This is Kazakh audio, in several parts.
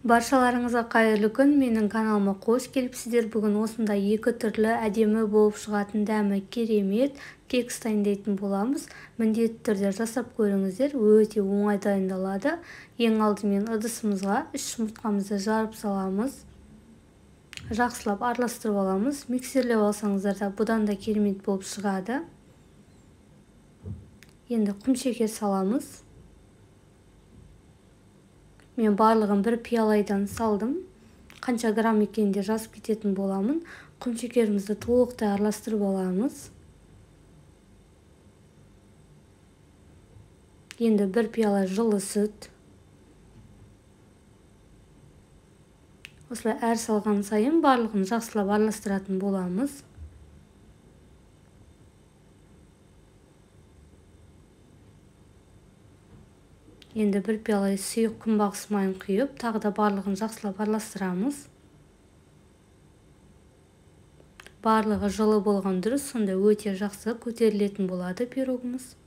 Баршаларыңызға қайырлы күн, менің каналыма қош келіпсіздер. Бүгін осында екі түрлі әдемі болып шығатын дәмі керемет кекс дайындайтын боламыз. Міндетті түрде жасап көріңіздер, өте оңай дайындалады. Ең алдымен ыдысымызға 3 жұмыртқамызды жарып саламыз. Жақсылап араластырып аламыз. Миксерлеп алсаңыздар да бұдан да керемет болып шығады. Енді құмшекер саламыз. Мен барлығын бір пиалайдан салдым. Қанша грамм екенде жазып кететін боламын. Құмшекерімізді толықтай араластырып аламыз. Енді бір пиала жылы сүт. Осылай әр салған сайын барлығын жақсылап араластыратын боламыз. Енді бір пиала сұйық күнбағыс майын құйып, тағы да барлығын жақсылап араластырамыз. Барлығы жылы болған дұрыс, сонда өте жақсы көтерілетін болады пирогымыз.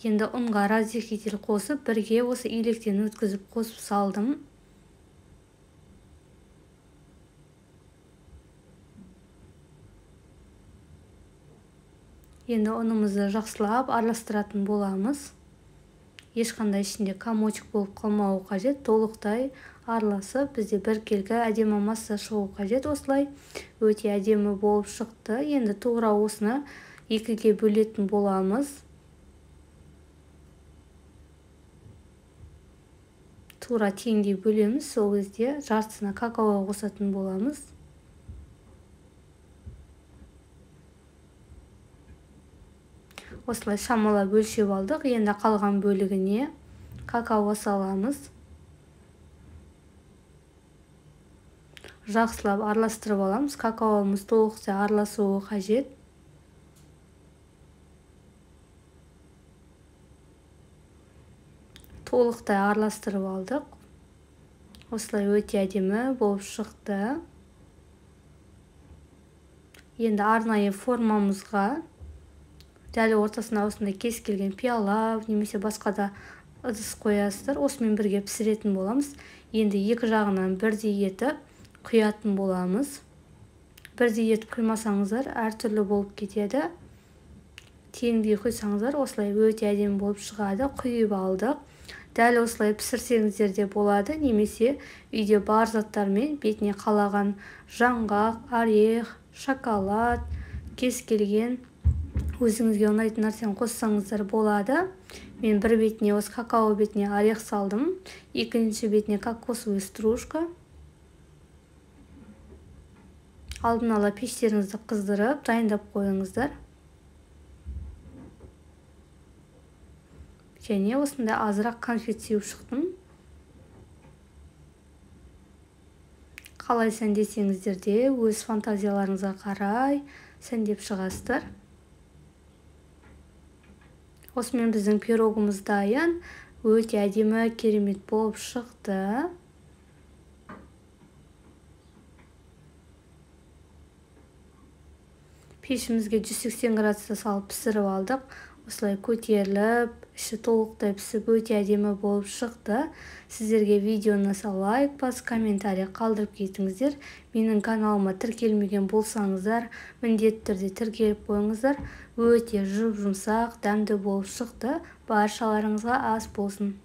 Енді ұнға разделитель қосып, бірге осы илектен өткізіп қосып салдым. Енді ұнымызды жақсылап араластыратын боламыз. Ешқандай ішінде комочек болып қалмауы қажет, толықтай араласып, бізде бір келгі әдемі масса шығу қажет. Осылай өте әдемі болып шықты. Енді тура осыны екіге бөлетін боламыз. Тура теңдей бөлеміз, сол кезде жартысына какао қосатын боламыз. Осылай шамалап өлшеп алдық. Енді қалған бөлігіне какао саламыз. Жақсылап араластырып аламыз. Какаомыз толықтай араласуы қажет. Толықтай араластырып алдық. Осылай өте әдемі болып шықты. Енді арнайы формамызға дәл ортасына осындай кез келген пиала немесе басқа да ыдыс қоясыздар. Осымен бірге пісіретін боламыз. Енді екі жағынан бірдей етіп құятын боламыз. Бірдей етіп құймасаңыздар әртүрлі болып кетеді. Теңдей құйсаңыздар осылай өте әдемі болып шығады. Құйып алдық. Дәл осылай пісірсеңіздер де болады, немесе үйде бар заттармен бетіне қалаған жаңғақ, орех, шоколад, кез келген өзіңізге ұнайтын нәрсені қоссаңыздар болады. Мен бір бетіне осы какао бетіне орех салдым, екінші бетіне кокосовый стружка. Алдын ала пештеріңізді қыздырып, дайындап қойыңыздар. Және осында азырақ конфет сеуіп шықтым. Қалай сәндесеңіздер де өз фантазияларыңызға қарай сәндеп шығасыздар. Осымен біздің пирогымыз дайын. Өте әдемі керемет болып шықты. Пешімізге 180 градуста салып пісіріп алдық. Осылай көтеріліп, іші толықтай пісіп өте әдемі болып шықты. Сіздерге видеоны лайк басып, комментарий қалдырып кетіңіздер. Менің каналыма тіркелмеген болсаңыздар, міндетті түрде тіркеліп қойыңыздар. Өте жұп-жұмсақ, дәмді болып шықты. Баршаларыңызға ас болсын.